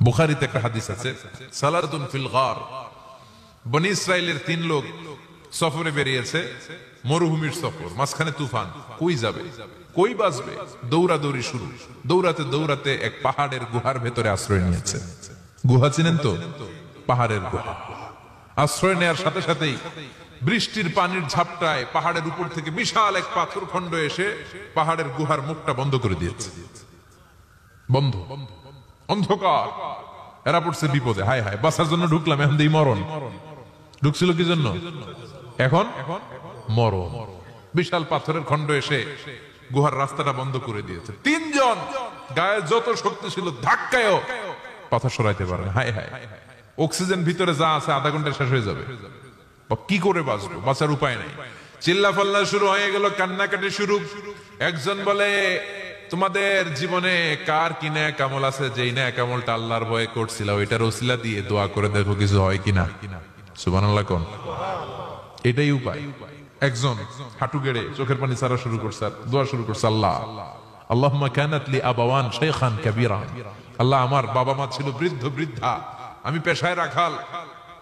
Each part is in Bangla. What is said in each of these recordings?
বুখারীতে একটা হাদিস আছে, সালাতুন ফিল গার। বনি ইসরাইলের 3 লোক সফরে বেরিয়েছে, মরুভূমির সফর, মাঝখানে তুফান। কই যাবে, কই বাঁচবে, দৌড়াদৌড়ি শুরু। দৌড়াতে দৌড়াতে এক পাহাড়ের গুহার ভেতরে আশ্রয় নিয়েছে। গুহা চিনেন তো? পাহাড়ের গুহা। আশ্রয় নেওয়ার সাথে সাথেই বৃষ্টির পানির ঝাপটায় পাহাড়ের উপর থেকে বিশাল এক পাথর খণ্ড এসে পাহাড়ের গুহার মুখটা বন্ধ করে দিয়েছে। বন্ধ, অন্ধকার। এরা পড়ছে বিপদে। হায় হায়, বাঁচার জন্য ঢুকলাম, এখন দিই মরণ। ঢুকছিল কি জন্য? এখন মরণ। বিশাল পাথরের খণ্ড এসে গুহার রাস্তাটা বন্ধ করে দিয়েছে। 3 জন গায়ে যত শক্তি ছিল ধাক্কায়ও পাথর সরাইতে পারে না। হায় হায়, অক্সিজেন ভিতরে যা আছে আধা ঘন্টায় শেষ হয়ে যাবে। কি করে বাঁচবো? বাঁচার উপায় নাই। চিল্লা ফাল্লা শুরু হয়ে গেল, কান্নাকাটি শুরু। একজন বলে, তোমাদের জীবনে কার কি ন্যাক আমল আছে, যেই ন্যাক আমলটা আল্লাহর ভয়ে করছিল ওইটার ওসিলা দিয়ে দোয়া করে দেখো কিছু হয় কিনা। সুবহানাল্লাহ কোন? এটাই উপায়। একজন হাঁটু গেড়ে চোখের পানি ছাড়া শুরু করছে, দোয়া শুরু করছে, আল্লাহ আল্লাহুম্মা কানাত লি আবাওয়ান শাইখান কাবীরা। আল্লাহ, আমার বাবা মা ছিল বৃদ্ধ বৃদ্ধা, আমি পেশায় রাখাল,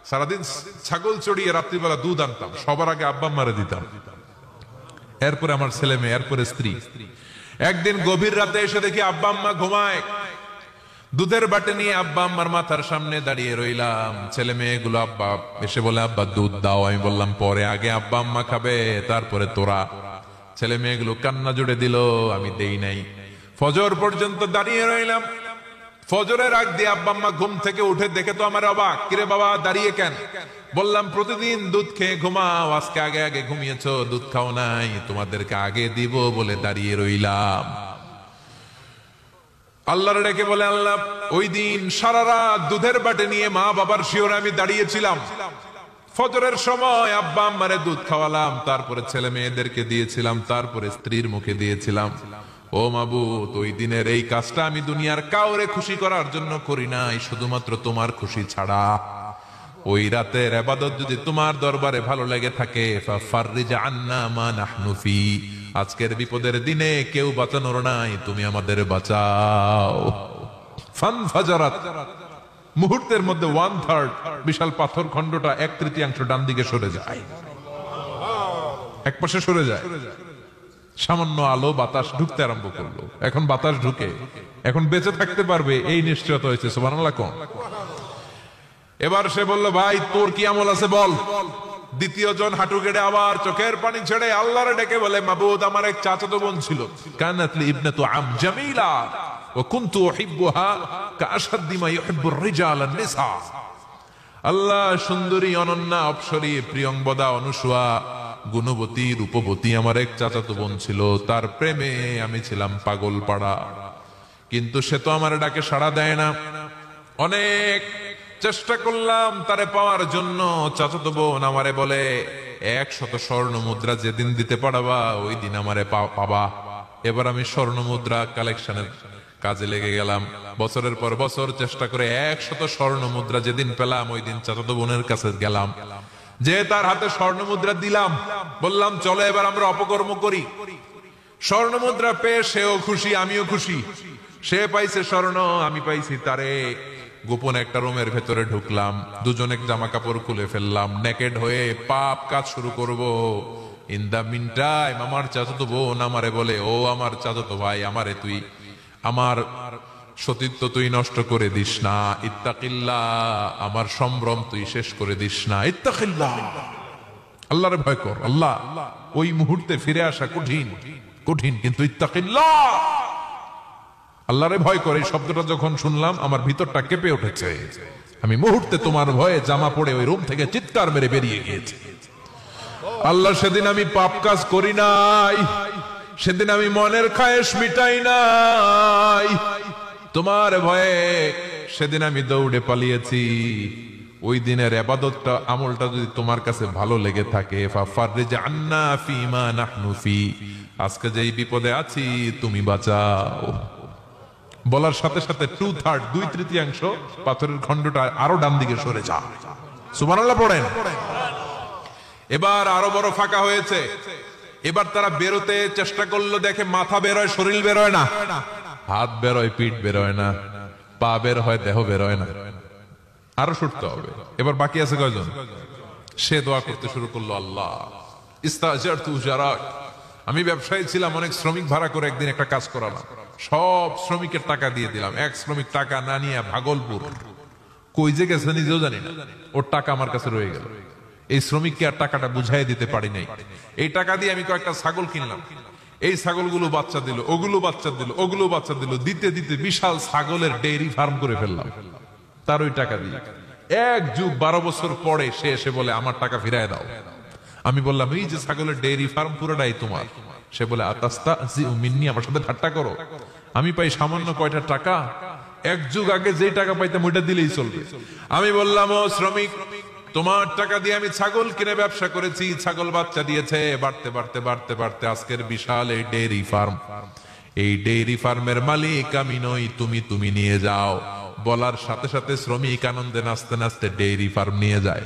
সারাদিন ছাগল চড়িয়ে রাত্রিবেলা দুধ আনতাম, সবার আগে আব্বা আম্মারে দিতাম, এরপরে আমার ছেলে মেয়ে, এরপরে স্ত্রী। একদিন গভীর রাতে এসে দেখি আব্বা আম্মা ঘুমায়। দুধের বাটি নিয়ে আব্বা আম্মার মাথার সামনে দাঁড়িয়ে রইলাম। ছেলে মেয়েগুলো আব্বা এসে বলে, আব্বা দুধ দাও। আমি বললাম পরে, আগে আব্বা আম্মা খাবে, তারপরে তোরা। ছেলে মেয়েগুলো কান্না জুড়ে দিল, আমি দেই নাই। ফজর পর্যন্ত দাঁড়িয়ে রইলাম। ফজরের আগ দিয়ে আব্বা আম্মা ঘুম থেকে উঠে দেখে তো আমার অবাক, কিরে বাবা দাঁড়িয়ে কেন? বললাম প্রতিদিন দুধ খেয়ে ঘুমাও, আজকে আগে আগে ঘুমিয়েছো, দুধ খাও নাই, তোমাদেরকে আগে দিব বলে দাঁড়িয়ে রইলাম। আল্লাহর ডেকে বলে, আল্লাহ ওই দিন সারা রাত দুধের বাটি নিয়ে মা বাবার শিওরে আমি দাঁড়িয়েছিলাম। ফজরের সময় আব্বা আম্মারে দুধ খাওয়ালাম, তারপরে ছেলে মেয়েদেরকে দিয়েছিলাম, তারপরে স্ত্রীর মুখে দিয়েছিলাম। ও মাবুদ, ওই দিনের এই কাজটা আমি দুনিয়ার কাউরে খুশি করার জন্য করি নাই, শুধুমাত্র তোমার খুশি ছাড়া। ওই রাতের ইবাদত যদি তোমার দরবারে ভালো লেগে থাকে, ফাফাররিজ আন্না মা নাহনু ফি, আজকের বিপদের দিনে কেউ বাঁচানোর নাই, তুমি আমাদের বাঁচাও। ফানফাজারাত, মুহূর্তের মধ্যে 1/3 বিশাল পাথর খণ্ডটা 1/3 ডান দিকে সরে যায়, এক পাশে সরে যায়। সামান্য আলো বাতাস ঢুকতে আরম্ভ করলো। এখন বাতাস ঢুকে, এখন বেঁচে থাকতে পারবে এই নিশ্চয়তা হয়েছে। সুবহানাল্লাহ কোন? এবার সে বলল, ভাই তোর কি আমল আছে বল। দ্বিতীয় জন হাঁটু গেড়ে আবার চোখের পানি ছেড়ে আল্লাহরে ডেকে বলে, মাবুদ আমার এক চাচাতো বোন ছিল, কানাত লি ইবনাতু আম জামিলা ওয়া কুনতু উহিব্বুহা কাআশাদ্দি মা ইউহিব্বুর রিজাল আন-নিসা। আল্লাহ, সুন্দরী, অনন্যা, অপ্সরী, প্রিয়ংবদা, অনুসুয়া, গুণবতী, রূপবতী আমার এক চাচাতো বোন ছিল, তার প্রেমে আমি ছিলাম পাগল পাড়া। কিন্তু সে তো আমার ডাকে সাড়া দেয় না। অনেক চেষ্টা করলাম তারে পাওয়ার জন্য। চাচাতো বোন আমারে বলে, 100 স্বর্ণ মুদ্রা যেদিন দিতে পারবা ওই দিন আমারে পাবা। এবার আমি স্বর্ণ মুদ্রা কালেকশনের কাজে লেগে গেলাম। বছরের পর বছর চেষ্টা করে 100 স্বর্ণ মুদ্রা যেদিন পেলাম ওই দিন চাচাতো বোনের কাছে গেলাম, যে তার হাতে স্বর্ণ মুদ্রা দিলাম, বললাম চলো এবার আমরা অপকর্ম করি। স্বর্ণ মুদ্রা পেয়ে সেও খুশি, আমিও খুশি। সে পাইছে স্বর্ণ, আমি পাইছি তারে। গোপন একটা রুমের ভেতরে ঢুকলাম, দুজনে জামা কাপড় খুলে ফেললাম, নেকেড হয়ে পাপ কাজ শুরু করব। ইন দা মিন টাইম আমার চাচাতো বোন আমারে বলে, ও আমার চাচাতো ভাই, আমারে তুই আমার সতীত্ব তুই নষ্ট করে দিস না, ইত্তাকিল্লাহ, আমার সম্ভ্রম তুই শেষ করে দিস না, ইত্তাকিল্লাহ, আল্লাহরে ভয় কর। আল্লাহ, ওই মুহূর্তে ফিরে আসা কঠিন কঠিন, কিন্তু ইত্তাকিল্লাহ, আল্লাহরে ভয় করে, এই শব্দটা যখন শুনলাম আমার ভিতরটা কেঁপে উঠেছে। আমি মুহূর্তে তোমার ভয়ে জামা পড়ে ওই রুম থেকে চিৎকার মেরে বেরিয়ে গিয়েছি। আল্লাহ, সেদিন আমি পাপ কাজ করি নাই, সেদিন আমি মনের খায়েশ মিটাই নাই, তোমার ভয়ে সেদিন আমি দৌড়ে পালিয়েছি। ওই দিনের ইবাদতটা, আমলটা যদি তোমার কাছে ভালো লেগে থাকে, ফাফাররিজ আন্না ফিমা নাহনু ফি, আজকে যেই বিপদে আছি তুমি বাঁচাও। বলার সাথে সাথে 2/3 2/3 পাথরের খণ্ডটা আরো ডান দিকে সরে যায়। সুবহানাল্লাহ পড়েন। এবার আরো বড় ফাঁকা হয়েছে। এবার তারা বেরোতে চেষ্টা করলো, দেখে মাথা বেরোয়, শরীর বেরোয় না, হাত বেরোয়, পিঠ বেরোয় না। পা বের হয়, দেহ বের হয় না, আরো ছুটতে হবে। এবার বাকি আছে কয়জন? সে দোয়া করতে শুরু করলো, আল্লাহ ইস্তাজারতু উজারাক, আমি ব্যবসায়ী ছিলাম, অনেক শ্রমিক ভাড়া করে একদিন একটা কাজ করালাম, সব শ্রমিকের টাকা দিয়ে দিলাম। এক শ্রমিক টাকা না নিয়ে ভাগলপুর কই যে গেছে নিজেও জানি না, ওর টাকা আমার কাছে রয়ে গেল। এই শ্রমিককে আর টাকাটা বুঝাই দিতে পারি নাই। এই টাকা দিয়ে আমি কয়েকটা ছাগল কিনলাম, এই ছাগলগুলো বাচ্চা দিল, ওগুলো বাচ্চা দিল, ওগুলো বাচ্চা দিল, দিতে দিতে বিশাল ছাগলের ডেইরি ফার্ম করে ফেললাম তার ওই টাকা দিয়ে। 1 যুগ 12 বছর পরে সে এসে বলে আমার টাকা ফিরায় দাও। আমি বললাম এই যে ছাগলের ডেইরি ফার্ম পুরোটাই তোমার। সে বলে আতাস্তাজিউ মিন্নি, আমার সাথে ঠাট্টা করো? আমি পাই সামান্য কয়টা টাকা, 1 যুগ আগে যে টাকা পাইতাম ওইটা দিলেই চলবে। আমি বললাম, ও শ্রমিক, তোমার টাকা দিয়ে আমি ছাগল কিনে ব্যবসা করেছি, ছাগল বাচ্চা দিয়েছে, বাড়তে বাড়তে বাড়তে বাড়তে আজকের বিশাল এই ডেইরি ফার্ম, এই ডেইরি ফার্মের মালিক আমি নই, তুমি নিয়ে যাও। বলার সাথে সাথে শ্রমিক আনন্দে নাচতে নাচতে ডেইরি ফার্ম নিয়ে যায়।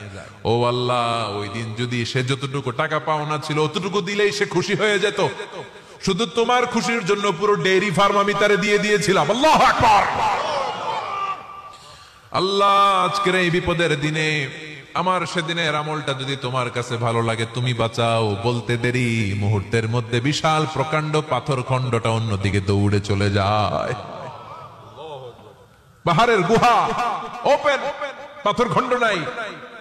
ও আল্লাহ, ওই দিন যদি সে যতটুকু টাকা পাওনা ছিল অতটুকু দিলেই সে খুশি হয়ে যেত, শুধু তোমার খুশির জন্য পুরো ডেইরি ফার্ম আমি তারে দিয়ে দিয়েছিলাম। আল্লাহু আকবার। আল্লাহ, আজকের এই বিপদের দিনে আমার সেদিনের আমলটা যদি তোমার কাছে ভালো লাগে তুমি বাঁচাও। বলতে দেরি, মুহূর্তের মধ্যে বিশাল প্রকাণ্ড পাথর খণ্ডটা অন্যদিকে দৌড়ে চলে যায়। পাহাড়ের গুহা ওপেন, পাথর খণ্ড নাই।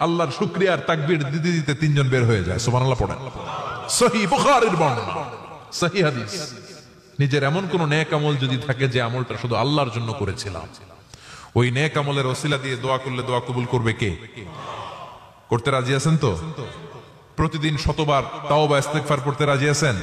আল্লাহর শুকরিয়ার তাকবীর দিতে দিতে 3 জন বের হয়ে যায়। সুবহানাল্লাহ পড়েন। সহিহ বুখারীর বর্ণনা, সহিহ হাদিস। নিজের এমন কোন নেক আমল যদি থাকে যে আমলটা শুধু আল্লাহর জন্য করেছিলাম, ওই নেক আমলের ওসিলা দিয়ে দোয়া করলে দোয়া কবুল করবে কে? করতে রাজি আছেন তো? প্রতিদিন 100 বার তাওবা ইস্তেগফার পড়তে রাজি আছেন?